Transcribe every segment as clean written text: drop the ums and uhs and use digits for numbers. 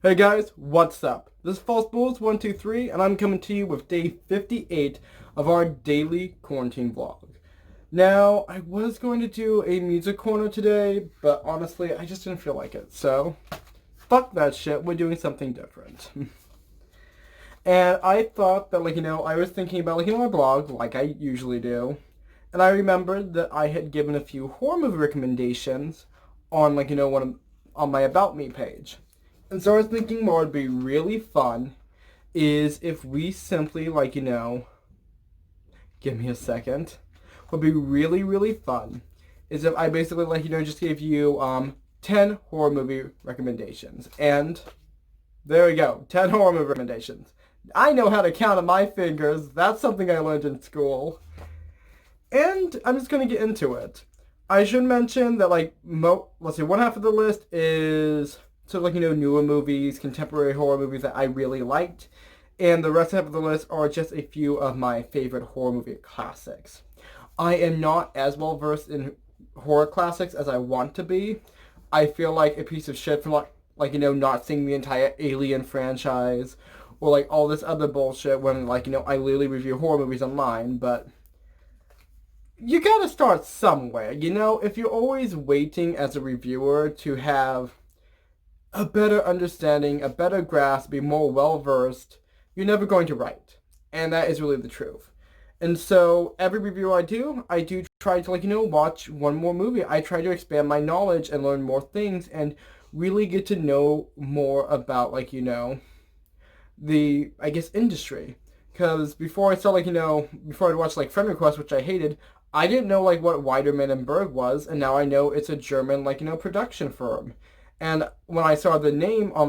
Hey guys, what's up? This is False Bulls 123, and I'm coming to you with day 58 of our daily quarantine vlog. Now, I was going to do a music corner today, but honestly, I just didn't feel like it. So, fuck that shit, we're doing something different. And I thought that, I was thinking about, my blog, like I usually do. And I remembered that I had given a few horror movie recommendations on, on my About Me page. And so I was thinking what would be really fun is if we simply, give me a second. What would be really, really fun is if I basically, just gave you 10 horror movie recommendations. And there we go, 10 horror movie recommendations. I know how to count on my fingers. That's something I learned in school. And I'm just going to get into it. I should mention that, one half of the list is sort of newer movies, contemporary horror movies that I really liked. And the rest of the list are just a few of my favorite horror movie classics. I am not as well versed in horror classics as I want to be. I feel like a piece of shit for not seeing the entire Alien franchise or all this other bullshit when I literally review horror movies online, but you gotta start somewhere, if you're always waiting as a reviewer to have a better understanding, a better grasp, be more well-versed, you're never going to write. And that is really the truth. And so every review I do try to, watch one more movie. I try to expand my knowledge and learn more things and really get to know more about, the, industry. Because before I saw, before I'd watch, Friend Request, which I hated, I didn't know, what Weiderman and Berg was, and now I know it's a German, production firm. And when I saw the name on,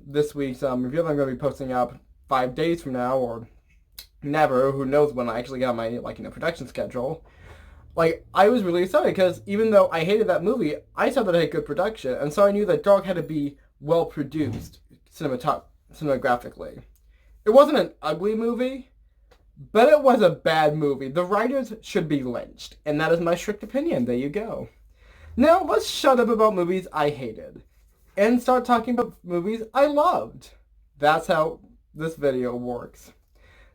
this week's review that I'm going to be posting up 5 days from now, or never, who knows when I actually get on my, production schedule, I was really excited, because even though I hated that movie, I saw that it had good production, and so I knew that Dark had to be well-produced cinematographically. It wasn't an ugly movie, but it was a bad movie. The writers should be lynched, and that is my strict opinion. There you go. Now, let's shut up about movies I hated and start talking about movies I loved. That's how this video works.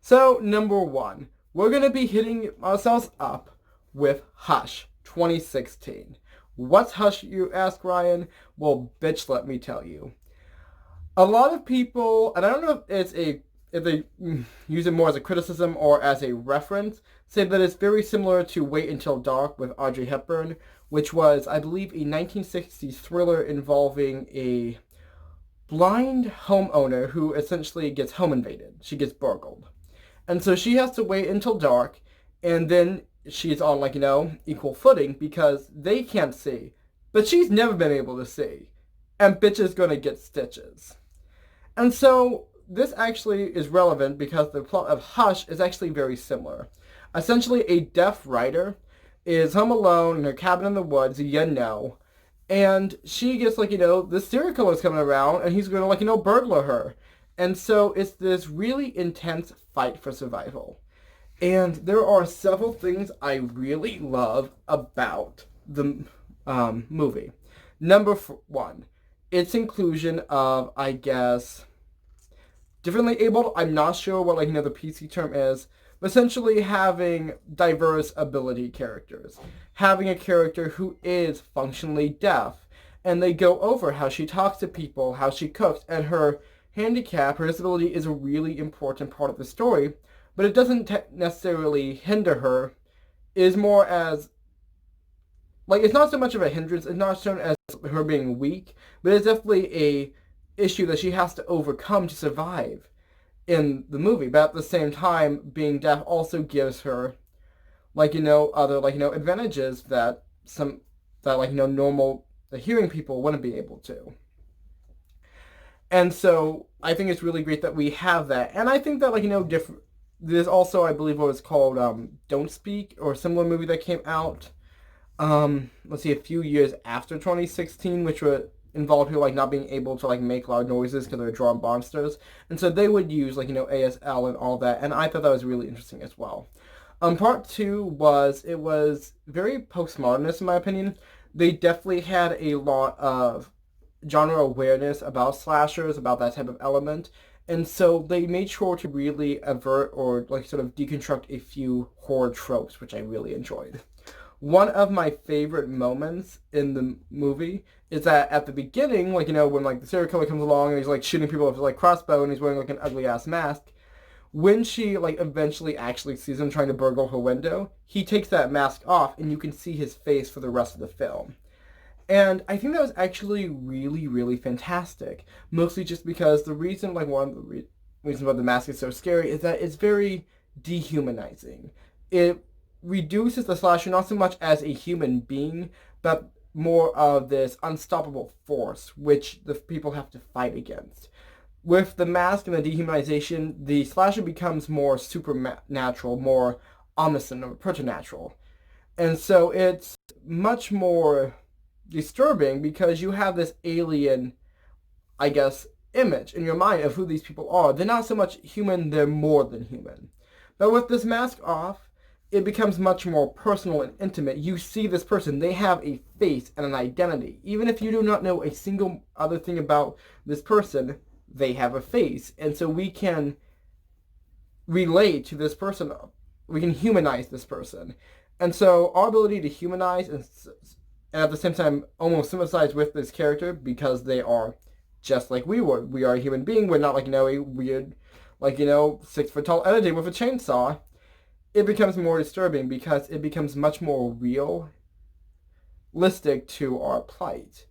So, number one, we're going to be hitting ourselves up with Hush 2016. What's Hush, you ask, Ryan? Well, bitch, let me tell you. A lot of people, and I don't know if they use it more as a criticism or as a reference, say that it's very similar to Wait Until Dark with Audrey Hepburn, which was, I believe, a 1960s thriller involving a blind homeowner who essentially gets home invaded. She gets burgled. And so she has to wait until dark, and then she's on, equal footing because they can't see. But she's never been able to see. And bitch is gonna get stitches. And so this actually is relevant because the plot of Hush is actually very similar. Essentially, a deaf writer is home alone in her cabin in the woods, and she gets, this serial killer is coming around, and he's going to, burglar her. And so it's this really intense fight for survival. And there are several things I really love about the movie. Number one, its inclusion of, I guess, differently abled. I'm not sure what, the PC term is. But essentially having diverse ability characters. Having a character who is functionally deaf. And they go over how she talks to people, how she cooks, and her handicap, her disability is a really important part of the story. But it doesn't necessarily hinder her. It is more as, it's not so much of a hindrance. It's not shown as her being weak. But it's definitely a issue that she has to overcome to survive in the movie, but at the same time, being deaf also gives her, other, advantages that normal hearing people wouldn't be able to. And so, I think it's really great that we have that. And I think that, there's also, I believe, what was called, Don't Speak, or a similar movie that came out, a few years after 2016, which involved her not being able to make loud noises because they're drawn monsters, and so they would use ASL and all that, and I thought that was really interesting as well. Part two was very postmodernist in my opinion. They definitely had a lot of genre awareness about slashers, about that type of element. And so they made sure to really avert or like sort of deconstruct a few horror tropes, which I really enjoyed. One of my favorite moments in the movie is that at the beginning, like, when like the serial killer comes along and he's like shooting people with like crossbow and he's wearing like an ugly ass mask, when she like eventually actually sees him trying to burgle her window, he takes that mask off and you can see his face for the rest of the film. And I think that was actually really, really fantastic. Mostly just because the reason, like one of the reasons why the mask is so scary is that it's very dehumanizing. It reduces the slasher not so much as a human being, but more of this unstoppable force which the people have to fight against. With the mask and the dehumanization, the slasher becomes more supernatural, more omniscient or preternatural. And so it's much more disturbing because you have this alien, I guess, image in your mind of who these people are. They're not so much human, they're more than human. But with this mask off, it becomes much more personal and intimate. You see this person, they have a face and an identity. Even if you do not know a single other thing about this person, they have a face. And so we can relate to this person. We can humanize this person. And so our ability to humanize and at the same time almost sympathize with this character because they are just like we were. We are a human being. We're not like, a weird, 6 foot tall entity with a chainsaw. It becomes more disturbing because it becomes much more realistic to our plight.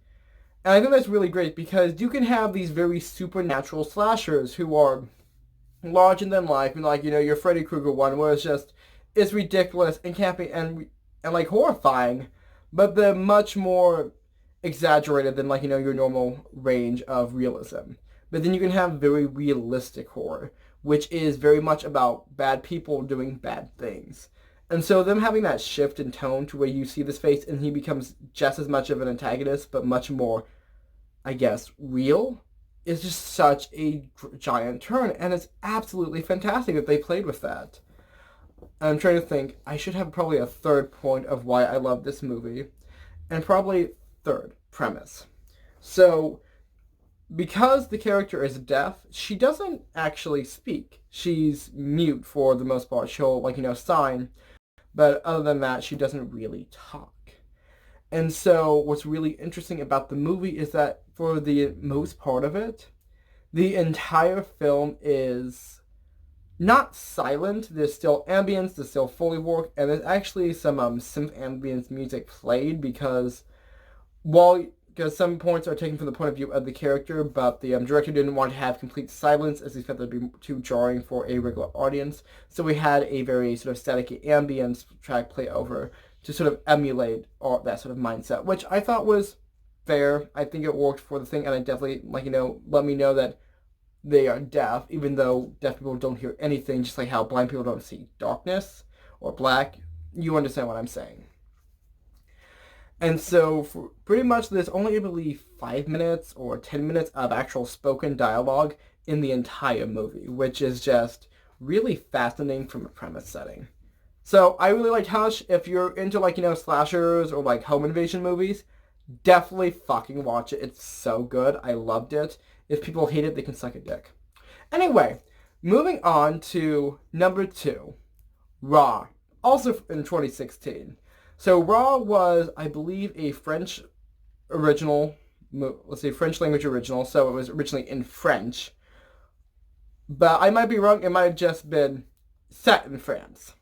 And I think that's really great because you can have these very supernatural slashers who are larger than life, and your Freddy Krueger one where it's ridiculous and campy and like horrifying, but they're much more exaggerated than your normal range of realism. But then you can have very realistic horror, which is very much about bad people doing bad things. And so them having that shift in tone to where you see this face and he becomes just as much of an antagonist, but much more, I guess, real, is just such a giant turn. And it's absolutely fantastic that they played with that. I'm trying to think. I should have probably a third point of why I love this movie. And probably third, premise. So, because the character is deaf, she doesn't actually speak. She's mute for the most part. She'll, sign. But other than that, she doesn't really talk. And so what's really interesting about the movie is that for the most part of it, the entire film is not silent. There's still ambience, there's still Foley work, and there's actually some synth ambience music played because some points are taken from the point of view of the character, but the director didn't want to have complete silence as he felt that would be too jarring for a regular audience. So we had a very sort of static ambience track play over to sort of emulate all that sort of mindset, which I thought was fair. I think it worked for the thing, and I definitely, let me know that they are deaf, even though deaf people don't hear anything, just like how blind people don't see darkness or black. You understand what I'm saying. And so, for pretty much, there's only, I believe, 5 minutes or 10 minutes of actual spoken dialogue in the entire movie, which is just really fascinating from a premise setting. So, I really liked Hush. If you're into, slashers or, home invasion movies, definitely fucking watch it. It's so good. I loved it. If people hate it, they can suck a dick. Anyway, moving on to number 2, Raw, also in 2016. So Raw was, I believe, a French original, French language original, so it was originally in French. But I might be wrong, it might have just been set in France.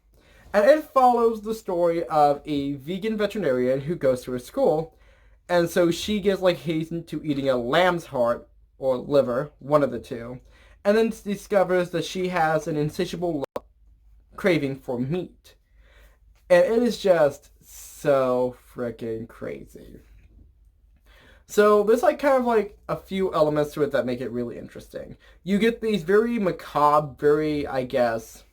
And it follows the story of a vegan veterinarian who goes to a school, and so she gets hastened to eating a lamb's heart, or liver, one of the two, and then discovers that she has an insatiable craving for meat. And it is just so freaking crazy. So there's a few elements to it that make it really interesting. You get these very macabre, very, I guess,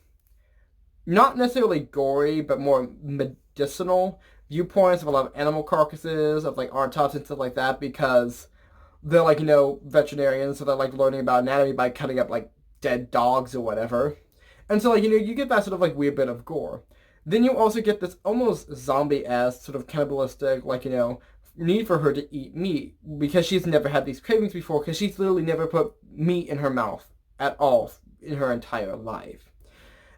not necessarily gory, but more medicinal viewpoints of a lot of animal carcasses, of autopsy and stuff like that, because they're veterinarians, so they're learning about anatomy by cutting up dead dogs or whatever. And so you get that sort of weird bit of gore. Then you also get this almost zombie-esque, sort of cannibalistic, need for her to eat meat because she's never had these cravings before because she's literally never put meat in her mouth at all in her entire life.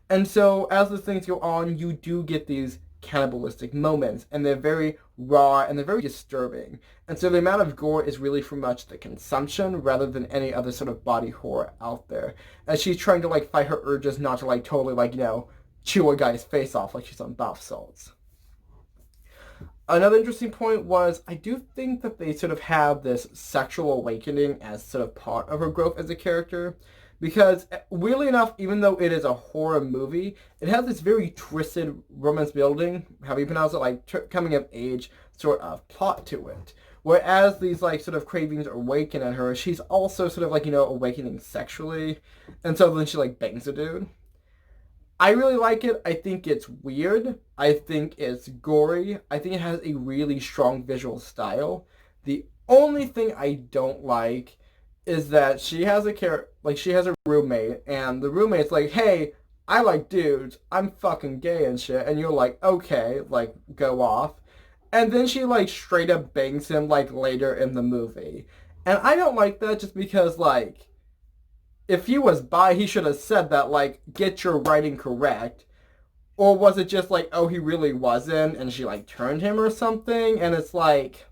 And so as the things go on, you do get these cannibalistic moments, and they're very raw and they're very disturbing. And so the amount of gore is really for much the consumption rather than any other sort of body horror out there. As she's trying to like fight her urges not to like totally like, chew a guy's face off like she's on bath salts. Another interesting point was I do think that they sort of have this sexual awakening as sort of part of her growth as a character. Because, weirdly enough, even though it is a horror movie, it has this very twisted romance building, how you pronounce it, like coming of age sort of plot to it. Whereas these, like, sort of cravings awaken in her, she's also sort of, like, awakening sexually. And so then she, like, bangs a dude. I really like it. I think it's weird. I think it's gory. I think it has a really strong visual style. The only thing I don't like is that she has a roommate, and the roommate's like, hey, I like dudes, I'm fucking gay and shit, and you're like, okay, like, go off. And then she, like, straight up bangs him, like, later in the movie. And I don't like that just because, like, if he was bi, he should have said that, like, get your writing correct. Or was it just like, oh, he really wasn't, and she, like, turned him or something? And it's like,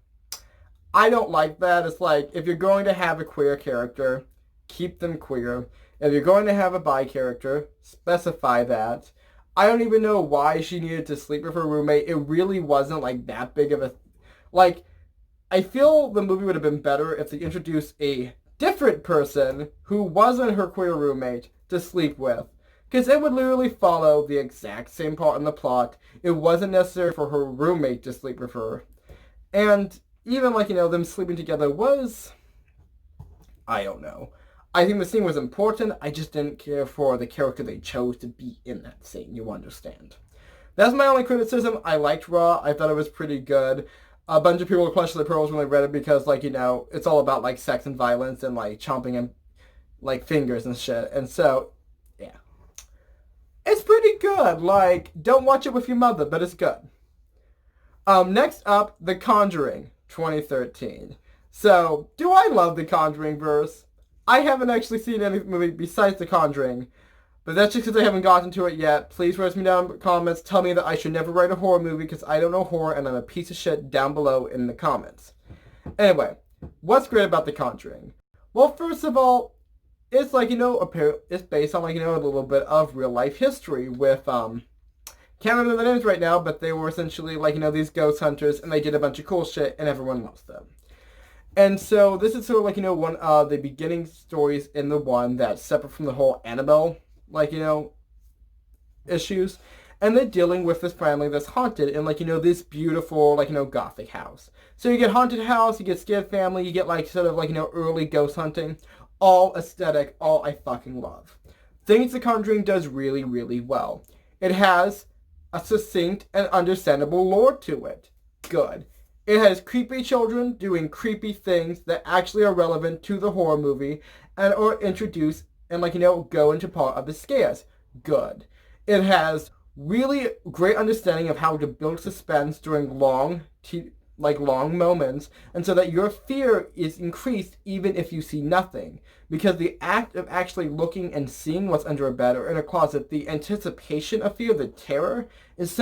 I don't like that. It's like, if you're going to have a queer character, keep them queer. If you're going to have a bi character, specify that. I don't even know why she needed to sleep with her roommate. It really wasn't, like, that big of a... Like, I feel the movie would have been better if they introduced a different person who wasn't her queer roommate to sleep with. Because it would literally follow the exact same part in the plot. It wasn't necessary for her roommate to sleep with her. And even, like, them sleeping together was... I don't know. I think the scene was important. I just didn't care for the character they chose to be in that scene. You understand. That's my only criticism. I liked Raw. I thought it was pretty good. A bunch of people clutched their pearls when they read it because, like, it's all about, like, sex and violence and, like, chomping and, like, fingers and shit. And so, yeah. It's pretty good. Like, don't watch it with your mother, but it's good. Next up, The Conjuring, 2013. So, do I love The Conjuring verse? I haven't actually seen any movie besides The Conjuring, but that's just because I haven't gotten to it yet. Please write me down in the comments. Tell me that I should never write a horror movie because I don't know horror and I'm a piece of shit down below in the comments. Anyway, what's great about The Conjuring? Well, first of all, it's like, it's based on, like, a little bit of real life history with, can't remember the names right now, but they were essentially, like, these ghost hunters, and they did a bunch of cool shit, and everyone loves them. And so this is sort of like, one of the beginning stories in the one that's separate from the whole Annabelle, like, issues. And they're dealing with this family that's haunted in, like, this beautiful, like, gothic house. So you get haunted house, you get scared family, you get, like, sort of, like, early ghost hunting. All aesthetic, all I fucking love. Things The Conjuring does really, really well. It has a succinct and understandable lore to it. Good. It has creepy children doing creepy things that actually are relevant to the horror movie and are introduced and, like, go into part of the scares. Good. It has really great understanding of how to build suspense during long moments, and so that your fear is increased even if you see nothing. Because the act of actually looking and seeing what's under a bed or in a closet, the anticipation of fear, the terror, is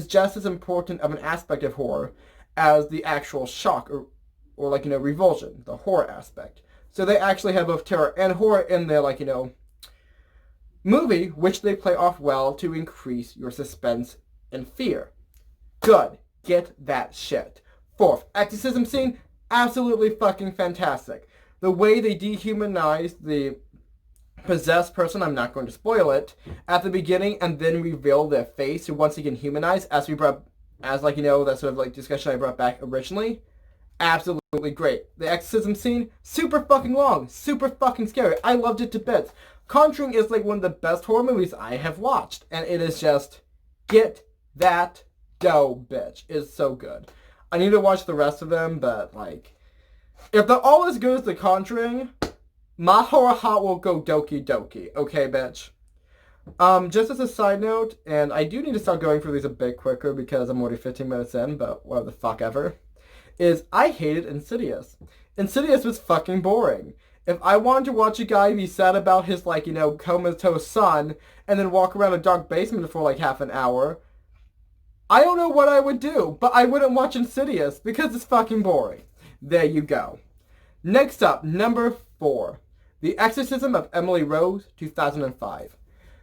just as important of an aspect of horror as the actual shock or like, revulsion, the horror aspect. So they actually have both terror and horror in their, like, movie, which they play off well to increase your suspense and fear. Good. Get that shit. Fourth, exorcism scene, absolutely fucking fantastic. The way they dehumanize the possessed person, I'm not going to spoil it, at the beginning and then reveal their face to once again humanize that sort of, like, discussion I brought back originally. Absolutely great. The exorcism scene, super fucking long, super fucking scary. I loved it to bits. Conjuring is, like, one of the best horror movies I have watched, and it is just, get that dough, bitch. It's so good. I need to watch the rest of them, but, like, if they're all as good as The Conjuring, my horror heart will go doki doki. Okay, bitch? Just as a side note, and I do need to start going through these a bit quicker because I'm already 15 minutes in, but whatever the fuck ever. is I hated Insidious. Insidious was fucking boring. If I wanted to watch a guy be sad about his, like, comatose son and then walk around a dark basement for like half an hour, I don't know what I would do, but I wouldn't watch Insidious because it's fucking boring. There you go. Next up, number 4. The Exorcism of Emily Rose, 2005.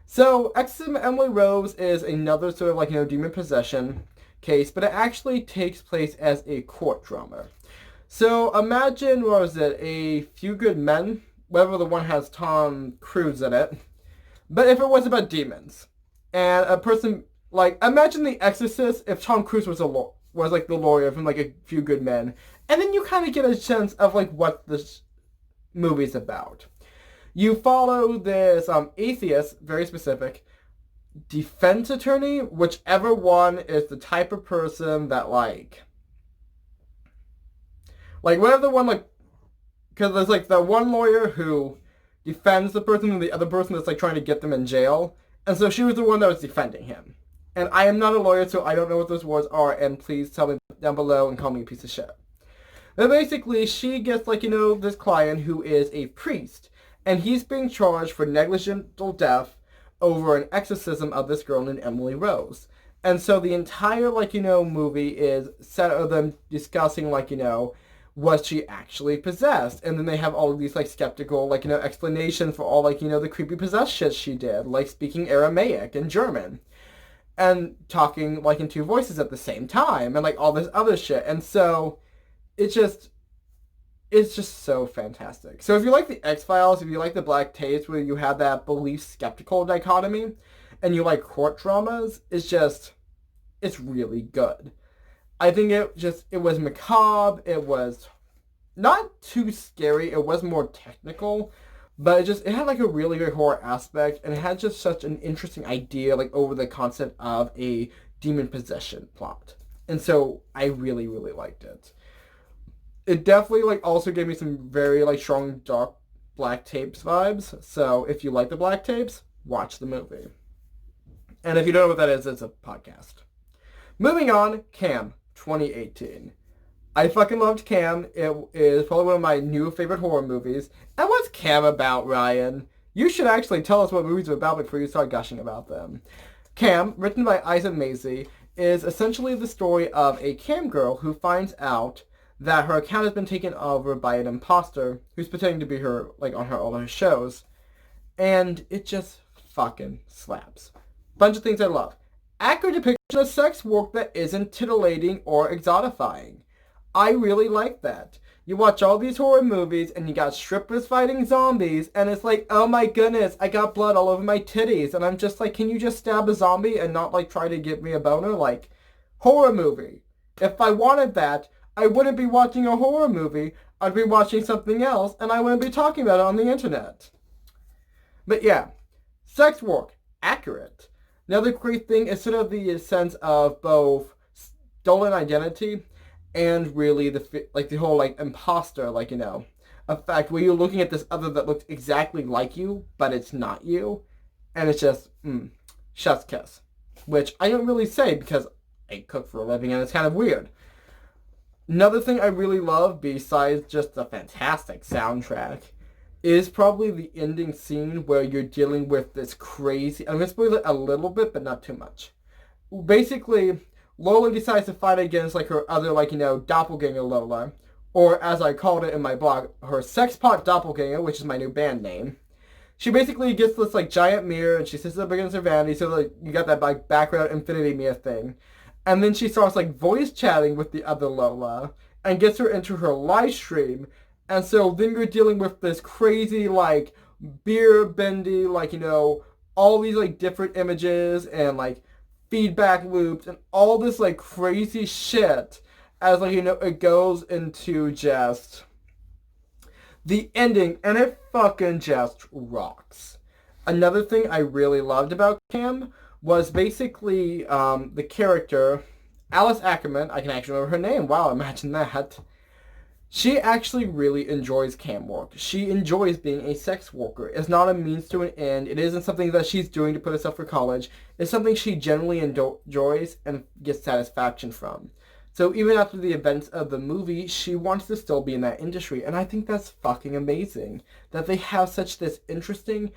So, Exorcism of Emily Rose is another sort of like, demon possession case, but it actually takes place as a court drama. So, imagine, what was it, A Few Good Men, whether the one has Tom Cruise in it, but if it was about demons, and a person, like, imagine The Exorcist if Tom Cruise was like the lawyer from like A Few Good Men, and then you kind of get a sense of like what this movie's about. You follow this atheist, very specific, defense attorney, whichever one is the type of person that like whatever the one, like, because there's like the one lawyer who defends the person and the other person that's like trying to get them in jail, and so she was the one that was defending him. And I am not a lawyer, so I don't know what those words are, and please tell me down below and call me a piece of shit. But basically, she gets like, this client who is a priest, and he's being charged for negligent death over an exorcism of this girl named Emily Rose. And so the entire, like, movie is set of them discussing, like, was she actually possessed? And then they have all of these, like, skeptical, like, explanations for all, like, the creepy possessed shit she did, like speaking Aramaic and German. And talking, like, in 2 voices at the same time, and, like, all this other shit. And so, it's just so fantastic. So if you like the X-Files, if you like the Black Tapes, where you have that belief-skeptical dichotomy, and you like court dramas, it's really good. I think it was macabre, it was not too scary, it was more technical, but it had like a really good horror aspect, and it had just such an interesting idea, like, over the concept of a demon possession plot. And so I really, really liked it. It definitely, like, also gave me some very, like, strong dark Black Tapes vibes. So if you like the Black Tapes, watch the movie. And if you don't know what that is, it's a podcast. Moving on, Cam, 2018. I fucking loved Cam. It is probably one of my new favorite horror movies. And what's Cam about, Ryan? You should actually tell us what movies are about before you start gushing about them. Cam, written by Isa Mazie, is essentially the story of a cam girl who finds out that her account has been taken over by an imposter who's pretending to be her, like, on all her shows. And it just fucking slaps. Bunch of things I love. Accurate depiction of sex work that isn't titillating or exotifying. I really like that. You watch all these horror movies and you got strippers fighting zombies, and it's like, oh my goodness, I got blood all over my titties. And I'm just like, can you just stab a zombie and not, like, try to give me a boner? Like, horror movie. If I wanted that, I wouldn't be watching a horror movie. I'd be watching something else, and I wouldn't be talking about it on the internet. But yeah, sex work, accurate. Another great thing is sort of the sense of both stolen identity and really the whole, like, imposter, like, effect where you're looking at this other that looks exactly like you, but it's not you. And it's just, chef's kiss. Which I don't really say because I cook for a living and it's kind of weird. Another thing I really love, besides just the fantastic soundtrack, is probably the ending scene where you're dealing with this crazy... I'm going to spoil it a little bit, but not too much. Basically, Lola decides to fight against, like, her other, like, doppelganger Lola, or as I called it in my blog, her sexpot doppelganger, which is my new band name. She basically gets this, like, giant mirror, and she sits up against her vanity, so, like, you got that, like, background infinity mirror thing. And then she starts, like, voice chatting with the other Lola and gets her into her live stream. And so then you're dealing with this crazy, like, beer bendy, like, all these, like, different images and, like, feedback loops and all this, like, crazy shit as, like, it goes into just the ending, and it fucking just rocks. Another thing I really loved about Cam was basically the character, Alice Ackerman. I can actually remember her name. Wow, imagine that. She actually really enjoys cam work. She enjoys being a sex worker. It's not a means to an end. It isn't something that she's doing to put herself through college. It's something she generally enjoys and gets satisfaction from. So even after the events of the movie, she wants to still be in that industry. And I think that's fucking amazing. That they have such this interesting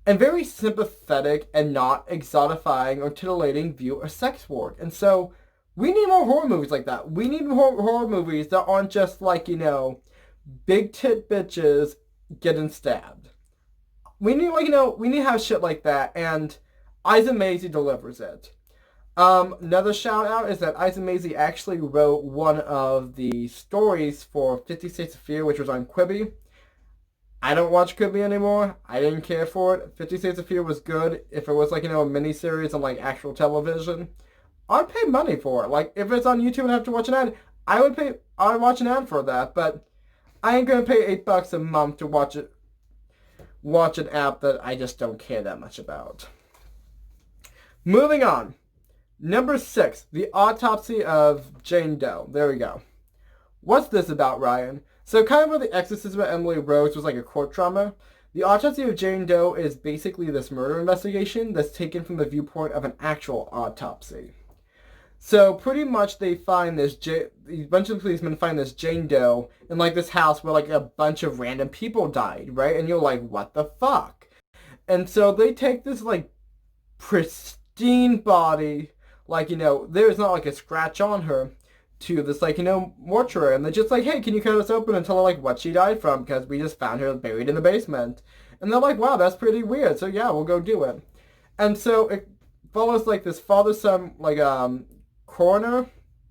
and very sympathetic and not exotifying or titillating view of sex work. And so we need more horror movies like that. We need more horror movies that aren't just like, big tit bitches getting stabbed. We need we need to have shit like that, and Isa Maisie delivers it. Another shout out is that Isa Maisie actually wrote one of the stories for 50 States of Fear, which was on Quibi. I don't watch Quibi anymore. I didn't care for it. 50 States of Fear was good. If it was a miniseries on actual television, I'd pay money for it. If it's on YouTube and I have to watch an ad, I'd watch an ad for that, but I ain't gonna pay $8 a month to watch an app that I just don't care that much about. Moving on. Number 6, The Autopsy of Jane Doe. There we go. What's this about, Ryan? So kind of where The Exorcism of Emily Rose was a court drama, The Autopsy of Jane Doe is basically this murder investigation that's taken from the viewpoint of an actual autopsy. So pretty much they find a bunch of policemen find this Jane Doe in this house where a bunch of random people died, right? And you're like, what the fuck? And so they take this pristine body, there's not a scratch on her, to this mortuary, and they're just hey, can you cut us open and tell her what she died from, because we just found her buried in the basement. And they're like, wow, that's pretty weird, so yeah, we'll go do it. And so it follows this father-son coroner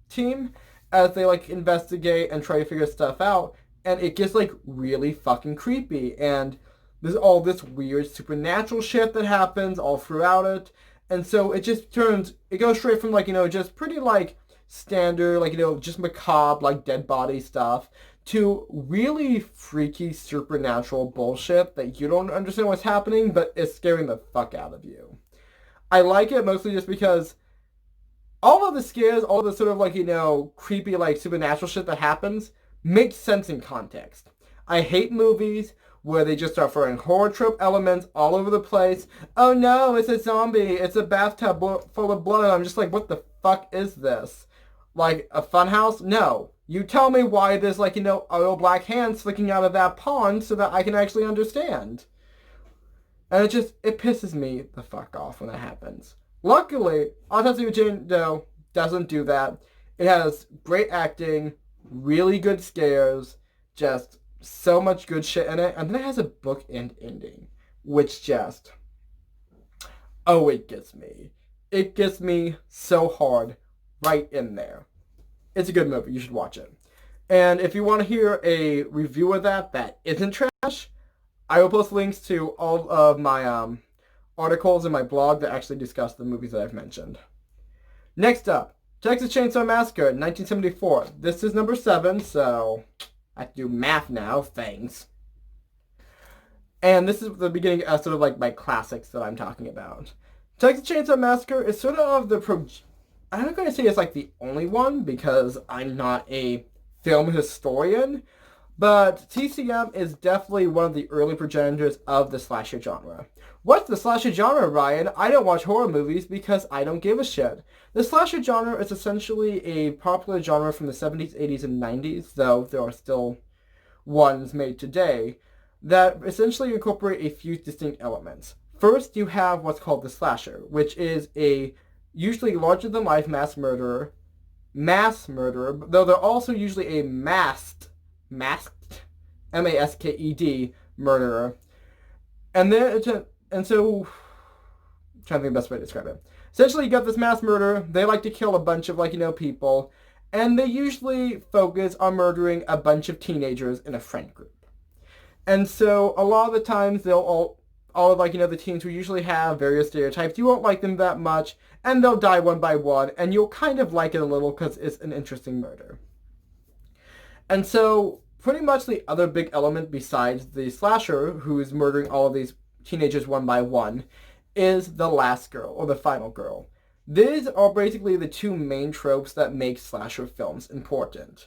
team as they investigate and try to figure stuff out, and it gets really fucking creepy, and there's all this weird supernatural shit that happens all throughout it. And so it goes straight from just pretty standard just macabre dead body stuff to really freaky supernatural bullshit that you don't understand what's happening, but it's scaring the fuck out of you. I like it mostly just because all of the scares, all the sort of creepy supernatural shit that happens makes sense in context. I hate movies where they just start throwing horror trope elements all over the place. Oh no, it's a zombie. It's a bathtub full of blood. And I'm just what the fuck is this? A funhouse? No. You tell me why there's oil black hands flicking out of that pond so that I can actually understand. And it pisses me the fuck off when that happens. Luckily, Autopsy of Jane Doe doesn't do that. It has great acting, really good scares, just so much good shit in it, and then it has a bookend ending, which it gets me. It gets me so hard right in there. It's a good movie. You should watch it. And if you want to hear a review of that isn't trash, I will post links to all of my articles in my blog that actually discuss the movies that I've mentioned. Next up, Texas Chainsaw Massacre, 1974. This is number 7, so I have to do math now. Fangs. And this is the beginning of sort of my classics that I'm talking about. Texas Chainsaw Massacre is sort of I'm not going to say it's the only one, because I'm not a film historian, but TCM is definitely one of the early progenitors of the slasher genre. What's the slasher genre, Ryan? I don't watch horror movies because I don't give a shit. The slasher genre is essentially a popular genre from the 70s, 80s, and 90s, though there are still ones made today, that essentially incorporate a few distinct elements. First, you have what's called the slasher, which is a usually larger-than-life masked murderer, though they're also usually a masked, M-A-S-K-E-D, murderer. And so, I'm trying to think of the best way to describe it. Essentially, you got this mass murderer. They like to kill a bunch of, people, and they usually focus on murdering a bunch of teenagers in a friend group. And so, a lot of the times, they'll all of the teens will usually have various stereotypes. You won't like them that much, and they'll die one by one, and you'll kind of like it a little because it's an interesting murder. And so, pretty much the other big element besides the slasher, who is murdering all of these teenagers one by one, is the last girl, or the final girl. These are basically the two main tropes that make slasher films important.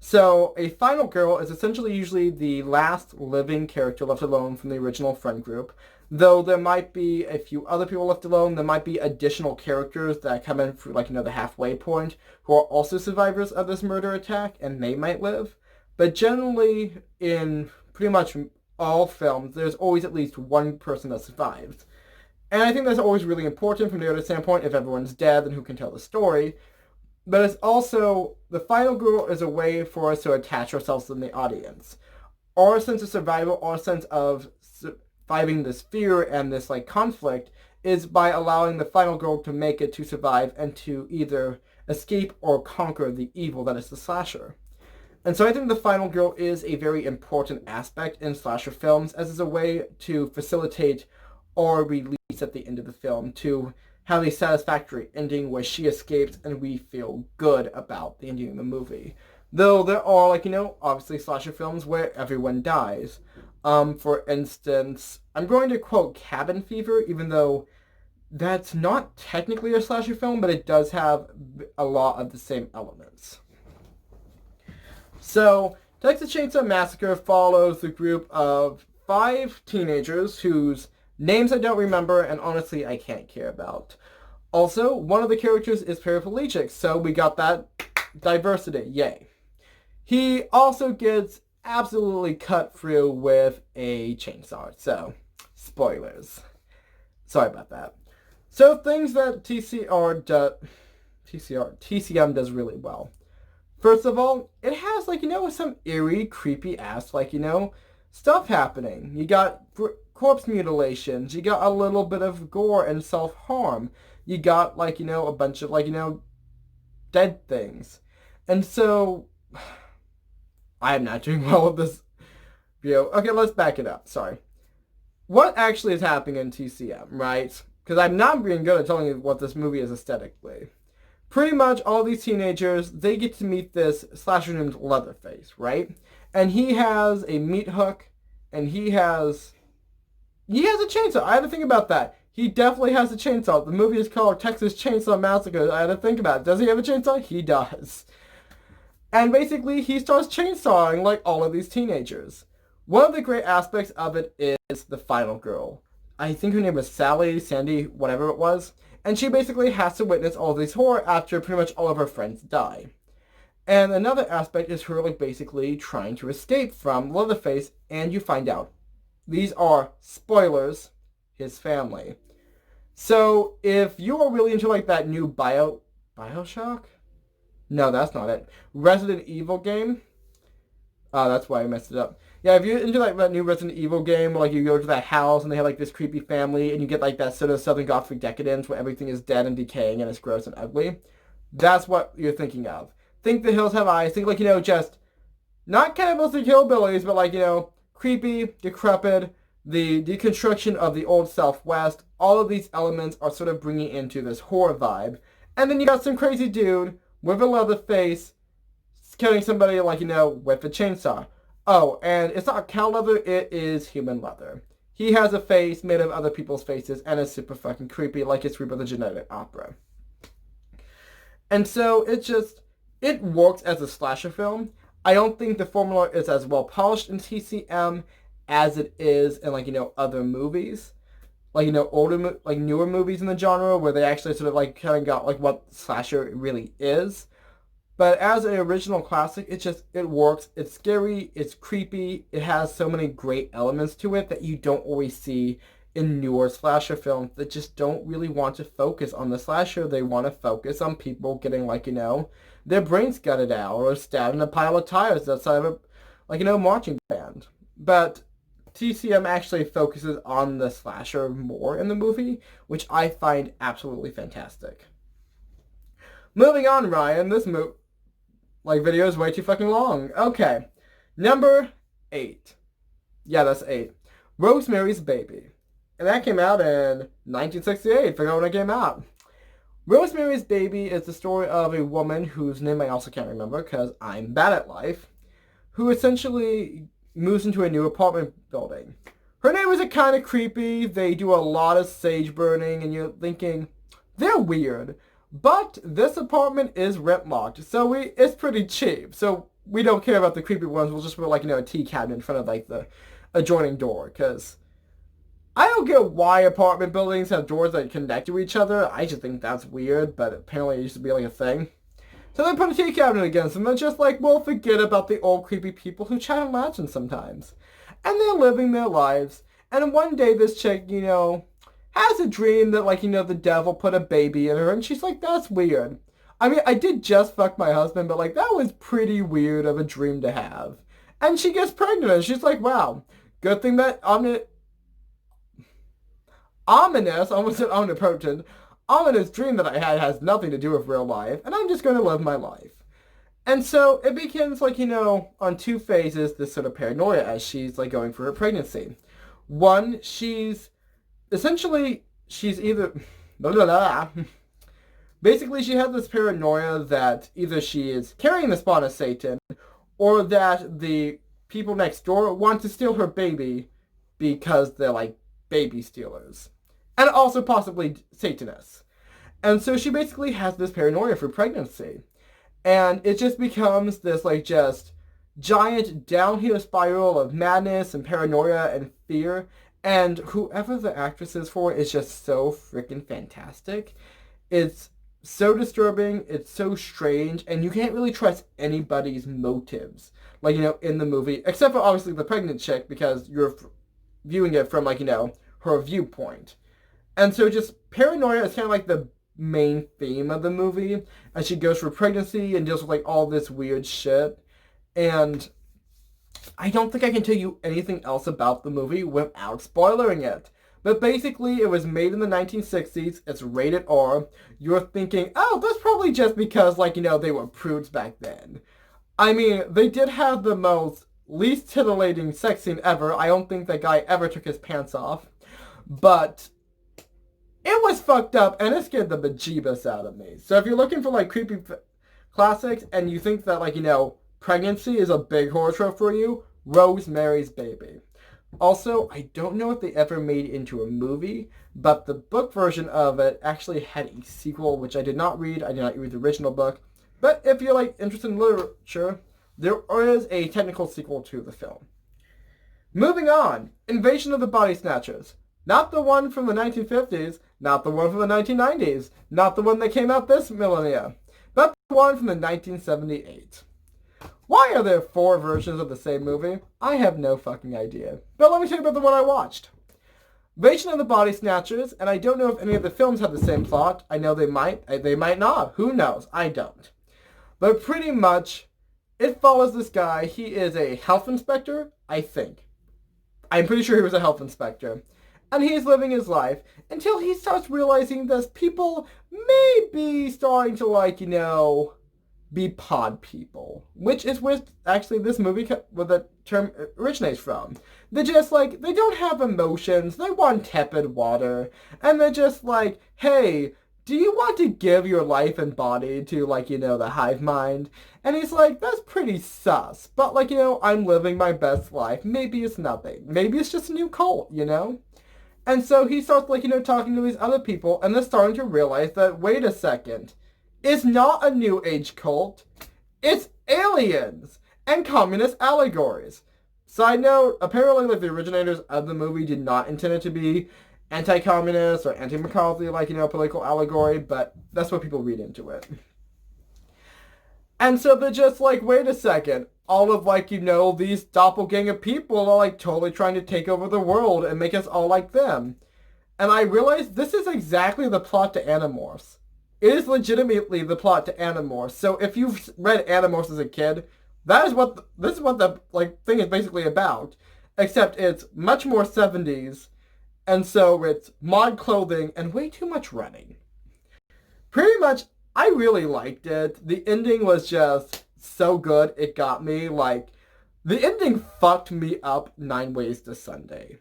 So, a final girl is essentially usually the last living character left alone from the original friend group. Though there might be a few other people left alone, there might be additional characters that come in through, the halfway point, who are also survivors of this murder attack, and they might live. But generally, in pretty much all films, there's always at least one person that survives. And I think that's always really important from the other standpoint. If everyone's dead, then who can tell the story? But it's also, the final girl is a way for us to attach ourselves to the audience. Our sense of survival, our sense of surviving this fear and this conflict is by allowing the final girl to make it to survive and to either escape or conquer the evil that is the slasher. And so I think the final girl is a very important aspect in slasher films, as is a way to facilitate our release at the end of the film, to have a satisfactory ending where she escapes and we feel good about the ending of the movie. Though there are, obviously slasher films where everyone dies. For instance, I'm going to quote Cabin Fever, even though that's not technically a slasher film, but it does have a lot of the same elements. So, Texas Chainsaw Massacre follows the group of 5 teenagers whose names I don't remember, and honestly, I can't care about. Also, one of the characters is paraplegic, so we got that diversity. Yay. He also gets absolutely cut through with a chainsaw, so spoilers. Sorry about that. So, things that TCM does really well. First of all, it has, some eerie, creepy-ass, stuff happening. You got corpse mutilations. You got a little bit of gore and self-harm. You got, a bunch of, dead things. And so, I am not doing well with this video. Okay, let's back it up. Sorry. What actually is happening in TCM, right? Because I'm not being good at telling you what this movie is aesthetically. Pretty much all these teenagers, they get to meet this slasher named Leatherface, right? And he has a meat hook, and he has a chainsaw. I had to think about that. He definitely has a chainsaw. The movie is called Texas Chainsaw Massacre. I had to think about it. Does he have a chainsaw? He does. And basically, he starts chainsawing all of these teenagers. One of the great aspects of it is the final girl. I think her name was Sally, Sandy, whatever it was. And she basically has to witness all of this horror after pretty much all of her friends die. And another aspect is her basically trying to escape from Leatherface, and you find out. These are, spoilers, his family. So if you are really into that new Bioshock? No, that's not it. Resident Evil game? Oh, that's why I messed it up. Yeah, if you're into that new Resident Evil game where you go to that house and they have this creepy family and you get that sort of Southern Gothic decadence where everything is dead and decaying and it's gross and ugly, that's what you're thinking of. Think The Hills Have Eyes. Think just not Cannibals and Hillbillies, but creepy, decrepit, the deconstruction of the old Southwest. All of these elements are sort of bringing into this horror vibe. And then you got some crazy dude with a leather face killing somebody with a chainsaw. Oh, and it's not cow leather, it is human leather. He has a face made of other people's faces and is super fucking creepy, like it's Reba the Genetic Opera. And so it works as a slasher film. I don't think the formula is as well polished in TCM as it is in other movies. Older, newer movies in the genre where they actually sort of kind of got what slasher really is. But as an original classic, it works. It's scary, it's creepy, it has so many great elements to it that you don't always see in newer slasher films that just don't really want to focus on the slasher. They want to focus on people getting their brains gutted out or stabbed in a pile of tires outside of a marching band. But TCM actually focuses on the slasher more in the movie, which I find absolutely fantastic. Moving on, Ryan, this video is way too fucking long. Okay. Number 8. Yeah, that's 8. Rosemary's Baby. And that came out in 1968. Forgot when it came out. Rosemary's Baby is the story of a woman whose name I also can't remember because I'm bad at life, who essentially moves into a new apartment building. Her neighbors are kind of creepy. They do a lot of sage burning, and you're thinking, they're weird. But this apartment is rent locked, so it's pretty cheap. So we don't care about the creepy ones. We'll just put a tea cabinet in front of the adjoining door, because I don't get why apartment buildings have doors that connect to each other. I just think that's weird, but apparently it used to be like a thing. So they put a tea cabinet against them and just like, well, forget about the old creepy people who chat in Latin sometimes. And they're living their lives. And one day this chick, has a dream that like, the devil put a baby in her and she's like, that's weird. I mean, I did just fuck my husband, but like that was pretty weird of a dream to have. And she gets pregnant and she's like, wow, good thing that ominous, almost said omnipotent, ominous dream that I had has nothing to do with real life, and I'm just going to live my life. And so it begins, like, on two phases, this sort of paranoia as she's, like, going through her pregnancy. One, she's either, blah, blah, blah. Basically, she has this paranoia that either she is carrying the spawn of Satan, or that the people next door want to steal her baby because they're, like, baby stealers. And also possibly Satanists. And so she basically has this paranoia for pregnancy. And it just becomes this, like, just giant downhill spiral of madness and paranoia and fear. And whoever the actress is for is just so freaking fantastic. It's so disturbing, it's so strange, and you can't really trust anybody's motives, like, in the movie, except for obviously the pregnant chick, because you're viewing it from, like, her viewpoint. And so just paranoia is kind of like the main theme of the movie as she goes through pregnancy and deals with like all this weird shit. And I don't think I can tell you anything else about the movie without spoiling it. But basically, it was made in the 1960s. It's rated R. You're thinking, oh, that's probably just because, like, they were prudes back then. I mean, they did have the most least titillating sex scene ever. I don't think that guy ever took his pants off. But it was fucked up, and it scared the bejeebus out of me. So if you're looking for, like, creepy classics, and you think that, like, pregnancy is a big horror trope for you, Rosemary's Baby. Also, I don't know if they ever made it into a movie, but the book version of it actually had a sequel, which I did not read. I did not read the original book. But if you're, like, interested in literature, there is a technical sequel to the film. Moving on, Invasion of the Body Snatchers. Not the one from the 1950s, not the one from the 1990s, not the one that came out this millennia, but the one from the 1978. Why are there 4 versions of the same movie? I have no fucking idea. But let me tell you about the one I watched. Invasion of the Body Snatchers, and I don't know if any of the films have the same plot. I know they might not. Who knows? I don't. But pretty much, it follows this guy. He is a health inspector, I think. I'm pretty sure he was a health inspector. And he's living his life until he starts realizing that people may be starting to, like, be pod people, which is where actually this movie, where the term originates from. They're just like, they don't have emotions, they want tepid water, and they're just like, hey, do you want to give your life and body to, like, the hive mind? And he's like, that's pretty sus, but, like, I'm living my best life, maybe it's nothing, maybe it's just a new cult, And so he starts, like, talking to these other people, and they're starting to realize that, wait a second, it's not a New Age cult. It's aliens and communist allegories. Side note, apparently, like, the originators of the movie did not intend it to be anti-communist or anti-McCarthy, like, political allegory, but that's what people read into it. And so they're just like, wait a second, all of, like, these doppelganger people are, like, totally trying to take over the world and make us all like them. And I realized this is exactly the plot to Animorphs. It is legitimately the plot to Animorphs. So if you've read Animorphs as a kid, this is what the like thing is basically about. Except it's much more 70s, and so it's mod clothing and way too much running. Pretty much, I really liked it. The ending was just so good, it got me. Like, the ending fucked me up 9 ways to Sunday.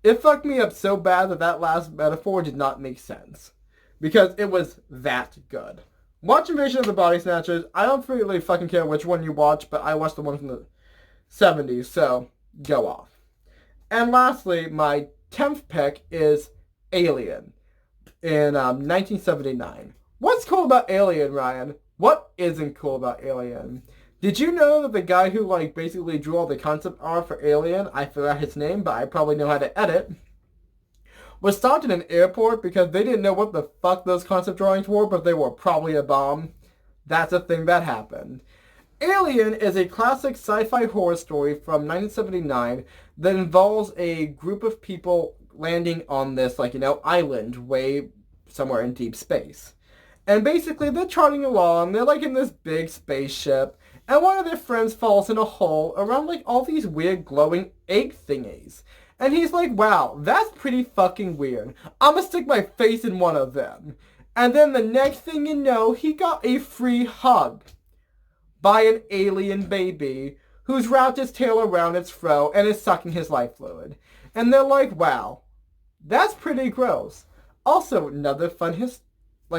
It fucked me up so bad that last metaphor did not make sense. Because it was that good. Watch Invasion of the Body Snatchers. I don't really fucking care which one you watch, but I watched the one from the 70s, so go off. And lastly, my 10th pick is Alien in 1979. What's cool about Alien, Ryan? What isn't cool about Alien? Did you know that the guy who, like, basically drew all the concept art for Alien, I forgot his name, but I probably know how to edit, was stopped in an airport because they didn't know what the fuck those concept drawings were, but they were probably a bomb. That's a thing that happened. Alien is a classic sci-fi horror story from 1979 that involves a group of people landing on this, island way somewhere in deep space. And basically, they're trotting along, they're in this big spaceship, and one of their friends falls in a hole around all these weird glowing egg thingies. And he's like, wow, that's pretty fucking weird. I'm gonna stick my face in one of them. And then the next thing you know, he got a free hug by an alien baby who's wrapped his tail around its fro and is sucking his life fluid. And they're like, wow, that's pretty gross. Also, another fun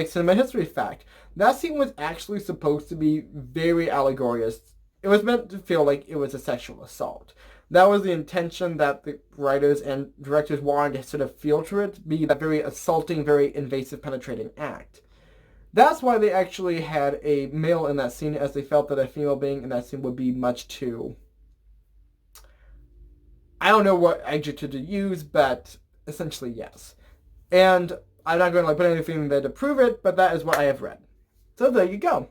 cinema history fact. That scene was actually supposed to be very allegorious. It was meant to feel like it was a sexual assault. That was the intention that the writers and directors wanted to sort of feel to it, be that very assaulting, very invasive, penetrating act. That's why they actually had a male in that scene, as they felt that a female being in that scene would be much too... I don't know what adjective to use, but essentially yes. And I'm not going to put anything there to prove it, but that is what I have read. So there you go.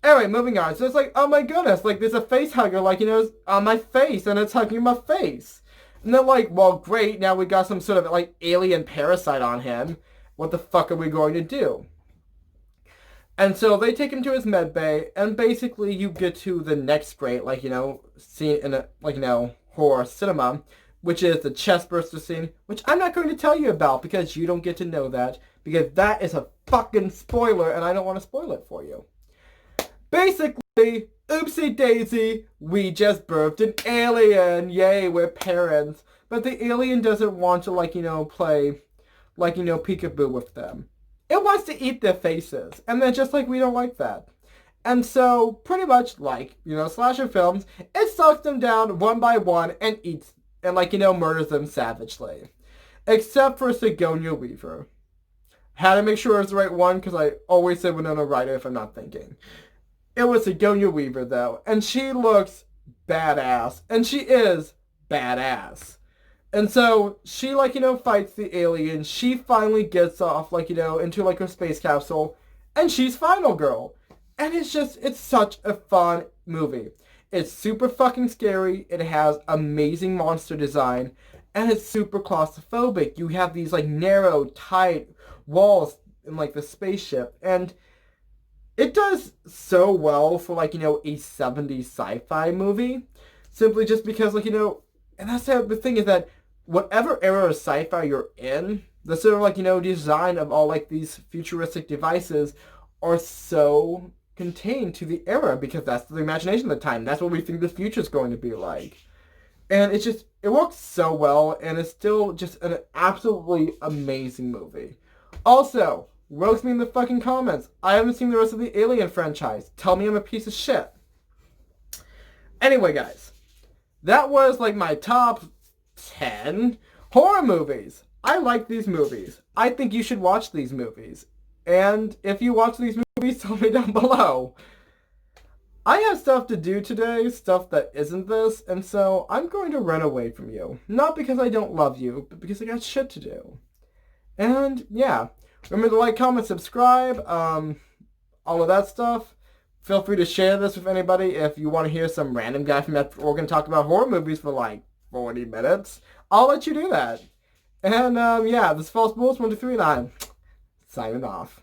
Anyway, moving on. So it's oh my goodness, there's a face hugger, on my face, and it's hugging my face. And they're like, well, great, now we got some sort of, alien parasite on him. What the fuck are we going to do? And so they take him to his med bay, and basically you get to the next great, scene in a, horror cinema, which is the chest burster scene, which I'm not going to tell you about because you don't get to know that, because that is a fucking spoiler, and I don't want to spoil it for you. Basically, oopsie daisy, we just birthed an alien. Yay, we're parents. But the alien doesn't want to, play, peekaboo with them. It wants to eat their faces. And they're just we don't like that. And so, pretty much slasher films, it sucks them down one by one and eats, and murders them savagely. Except for Sigourney Weaver. Had to make sure it's the right one, because I always say Winona Ryder if I'm not thinking. It was Sigourney Weaver, though, and she looks badass, and she is badass. And so, she, fights the alien, she finally gets off, into, her space capsule, and she's Final Girl. And it's such a fun movie. It's super fucking scary, it has amazing monster design, and it's super claustrophobic. You have these, narrow, tight walls in, the spaceship, and it does so well for, a 70s sci-fi movie. Simply just because, and that's the thing is that whatever era of sci-fi you're in, the sort of, design of all, these futuristic devices are so contained to the era because that's the imagination of the time. That's what we think the future is going to be like. And it works so well, and it's still just an absolutely amazing movie. Also, roast me in the fucking comments. I haven't seen the rest of the Alien franchise. Tell me I'm a piece of shit. Anyway, guys. That was, my top 10 horror movies. I like these movies. I think you should watch these movies. And if you watch these movies, tell me down below. I have stuff to do today, stuff that isn't this, and so I'm going to run away from you. Not because I don't love you, but because I got shit to do. And, yeah. Remember to like, comment, subscribe, all of that stuff. Feel free to share this with anybody if you want to hear some random guy from that organ talk about horror movies for 40 minutes. I'll let you do that. And, yeah, this is False Bulls 1, 2, 3, and I'm signing off.